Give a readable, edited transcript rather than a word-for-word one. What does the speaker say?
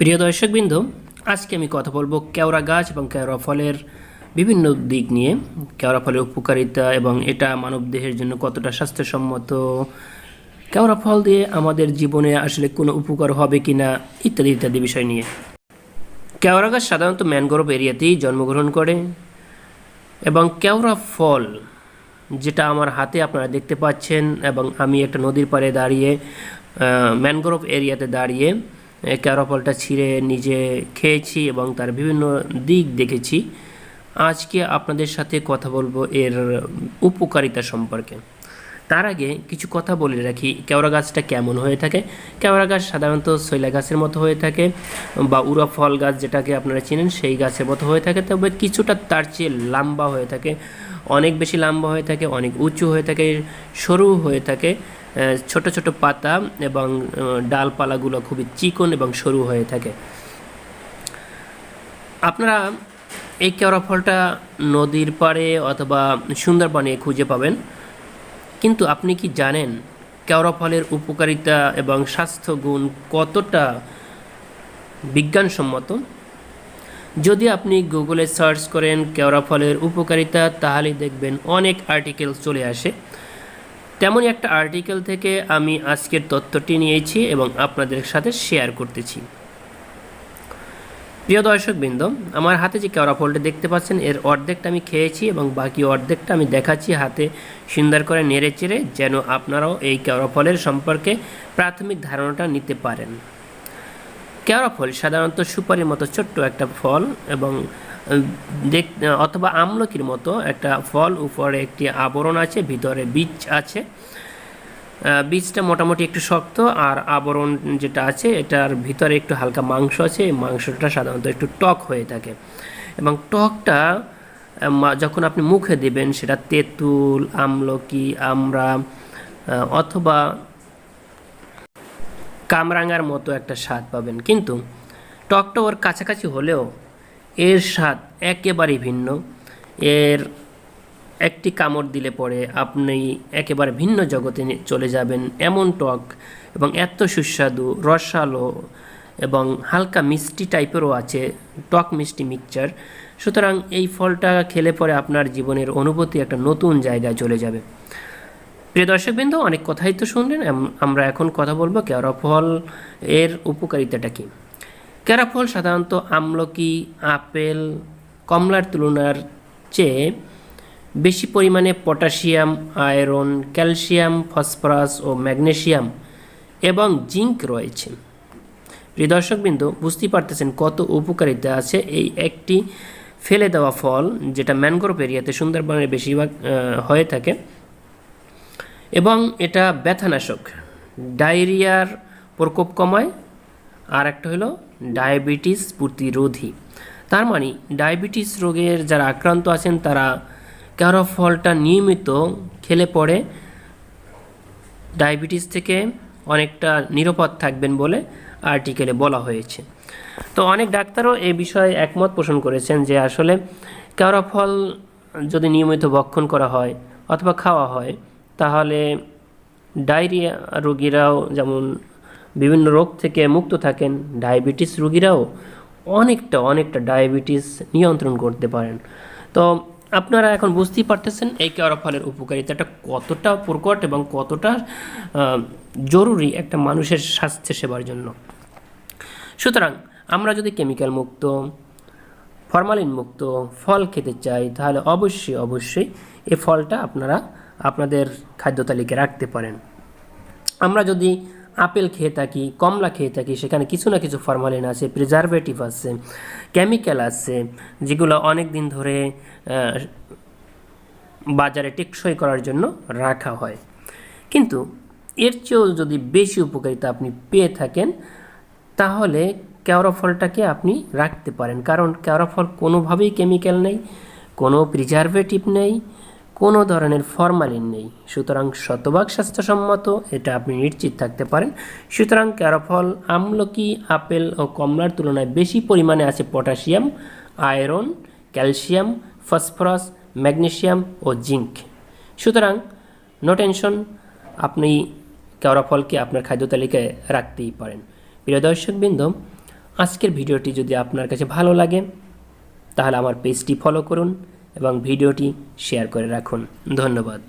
প্রিয় দর্শকবৃন্দ, আজকে আমি কথা বলবো কেওড়া গাছ এবং কেওড়া ফলের বিভিন্ন দিক নিয়ে। কেওড়া ফলের উপকারিতা এবং এটা মানবদেহের জন্য কতটা স্বাস্থ্যসম্মত, কেওড়া ফল দিয়ে আমাদের জীবনে আসলে কোনো উপকার হবে কিনা, ইত্যাদি ইত্যাদি বিষয় নিয়ে। কেওড়া গাছ সাধারণত ম্যানগ্রোভ এরিয়াতেই জন্মগ্রহণ করে এবং কেওড়া ফল যেটা আমার হাতে আপনারা দেখতে পাচ্ছেন, এবং আমি একটা নদীর পাড়ে দাঁড়িয়ে ম্যানগ্রোভ এরিয়াতে দাঁড়িয়ে কেওড়া ফলটা ছিঁড়ে নিজে খেয়েছি এবং তার বিভিন্ন দিক দেখেছি। আজকে আপনাদের সাথে কথা বলবো এর উপকারিতা সম্পর্কে। তার আগে কিছু কথা বলে রাখি, কেওড়া গাছটা কেমন হয়ে থাকে। কেওড়া গাছ সাধারণত শৈলা গাছের মতো হয়ে থাকে, বা উড়া ফল গাছ যেটাকে আপনারা চিনেন সেই গাছের মতো হয়ে থাকে, তবে কিছুটা তার চেয়ে লম্বা হয়ে থাকে, অনেক বেশি লম্বা হয়ে থাকে, অনেক উঁচু হয়ে থাকে, সরু হয়ে থাকে, ছোট ছোট পাতা এবং ডালপালাগুলো খুবই চিকন এবং সরু হয়ে থাকে। আপনারা এই কেওড়া ফলটা নদীর পাড়ে অথবা সুন্দরবনে খুঁজে পাবেন। কিন্তু আপনি কি জানেন কেওড়া ফলের উপকারিতা এবং স্বাস্থ্য গুণ কতটা বিজ্ঞানসম্মত? যদি আপনি গুগলে সার্চ করেন কেওড়া ফলের উপকারিতা, তাহলে দেখবেন অনেক আর্টিকেল চলে আসে। তেমনই একটা আর্টিকেল থেকে আমি আজকের তথ্যটি নিয়েছি এবং আপনাদের সাথে শেয়ার করতেছি। প্রিয় দর্শকবৃন্দ, আমার হাতে যে কেওড়া ফলটা দেখতে পাচ্ছেন, এর অর্ধেকটা আমি খেয়েছি এবং বাকি অর্ধেকটা আমি দেখাচ্ছি হাতে সুন্দর করে নেড়ে চেড়ে, যেন আপনারাও এই কেওড়া ফলের সম্পর্কে প্রাথমিক ধারণাটা নিতে পারেন। কেওড়া ফল সাধারণত সুপারির মতো ছোট্ট একটা ফল এবং অথবা আমলকির মতো একটা ফল। উপরে একটি আবরণ আছে, ভিতরে বীজ আছে। বীজটা মোটামুটি একটু শক্ত, আর আবরণ যেটা আছে এটার ভিতরে একটু হালকা মাংস আছে। এই মাংসটা সাধারণত একটু টক হয়ে থাকে, এবং টকটা যখন আপনি মুখে দেবেন সেটা তেঁতুল, আমলকি, আমড়া অথবা কামরাঙার মতো একটা স্বাদ পাবেন। কিন্তু টকটা ওর কাছাকাছি হলেও এর স্বাদ একেবারেই ভিন্ন। এর একটি কামড় দিলে পরে আপনি একেবারে ভিন্ন জগতে চলে যাবেন, এমন টক এবং এত সুস্বাদু, রসালো এবং হালকা মিষ্টি টাইপেরও আছে, টক মিষ্টি মিক্সচার। সুতরাং এই ফলটা খেলে পরে আপনার জীবনের অনুভূতি একটা নতুন জায়গায় চলে যাবে। প্রিয় দর্শকবৃন্দ, অনেক কথাই তো শুনলেন, আমরা এখন কথা বলবো কেওড়া ফল এর উপকারিতাটা কী। কেওড়া ফল সাধারণত আমলকি, আপেল, কমলার তুলনার চেয়ে বেশি পরিমাণে পটাশিয়াম, আয়রন, ক্যালসিয়াম, ফসফরাস ও ম্যাগনেসিয়াম এবং জিঙ্ক রয়েছে। প্রিয় দর্শকবৃন্দ, বুঝতেই পারতেছেন কত উপকারিতা আছে এই একটি ফেলে দেওয়া ফল, যেটা ম্যানগ্রোভ এরিয়াতে সুন্দরবনের বেশিরভাগ হয়ে থাকে। এবং এটা ব্যথানাশক, ডায়রিয়ার প্রকোপ কমায়, আর একটা হলো ডায়াবেটিস প্রতিরোধী। তার মানে ডায়াবেটিস রোগের যারা আক্রান্ত আছেন তারা কেওড়া ফলটা নিয়মিত খেলে পরে ডায়াবেটিস থেকে অনেকটা নিরাপদ থাকবেন বলে আর্টিকেলে বলা হয়েছে। তো অনেক ডাক্তারও এই বিষয়ে একমত পোষণ করেছেন যে আসলে কেওড়া ফল যদি নিয়মিত ভক্ষণ করা হয় অথবা খাওয়া হয়, তাহলে ডায়রিয়া রোগীরাও যেমন বিভিন্ন রোগ থেকে মুক্ত থাকেন, ডায়াবেটিস রোগীরাও অনেকটা ডায়াবেটিস নিয়ন্ত্রণ করতে পারেন। তো আপনারা এখন বুঝতেই পারতেছেন এই কেওড়া ফলের উপকারিতাটা কতটা প্রকট এবং কতটা জরুরি একটা মানুষের স্বাস্থ্য সেবার জন্য। সুতরাং আমরা যদি কেমিক্যাল মুক্ত, ফরমালিন মুক্ত ফল খেতে চাই, তাহলে অবশ্যই এই ফলটা আপনারা আপনাদের খাদ্য তালিকায় রাখতে পারেন। আমরা যদি আপেল খেয়ে থাকি, কমলা খেয়ে থাকি, সেখানে কিছু না কিছু ফরমালিন আছে, প্রিজারভেটিভ আছে, কেমিক্যাল আছে, যেগুলো অনেক দিন ধরে বাজারে টেকসই করার জন্য রাখা হয়। কিন্তু এর চেয়েও যদি বেশি উপকারিতা আপনি পেয়ে থাকেন, তাহলে কেওড়া ফলটাকে আপনি রাখতে পারেন, কারণ কেওড়া ফল কোনোভাবেই কেমিক্যাল নেই, কোনো প্রিজারভেটিভ নেই, কোনো ধরনের ফরমালিন নেই। সুতরাং শতভাগ স্বাস্থ্যসম্মত, এটা আপনি নিশ্চিত থাকতে পারেন। সুতরাং কেওড়া ফল আমলকি, আপেল ও কমলার তুলনায় বেশি পরিমাণে আছে potassium, iron, calcium, phosphorus, magnesium ও জিঙ্ক। সুতরাং নো টেনশন, আপনি কেওড়া ফলকে আপনার খাদ্য তালিকায় রাখতেই পারেন। প্রিয় দর্শকবৃন্দ, আজকের ভিডিওটি যদি আপনার কাছে ভালো লাগে তাহলে আমার পেজটি ফলো করুন এবং ভিডিওটি শেয়ার করে রাখুন। ধন্যবাদ।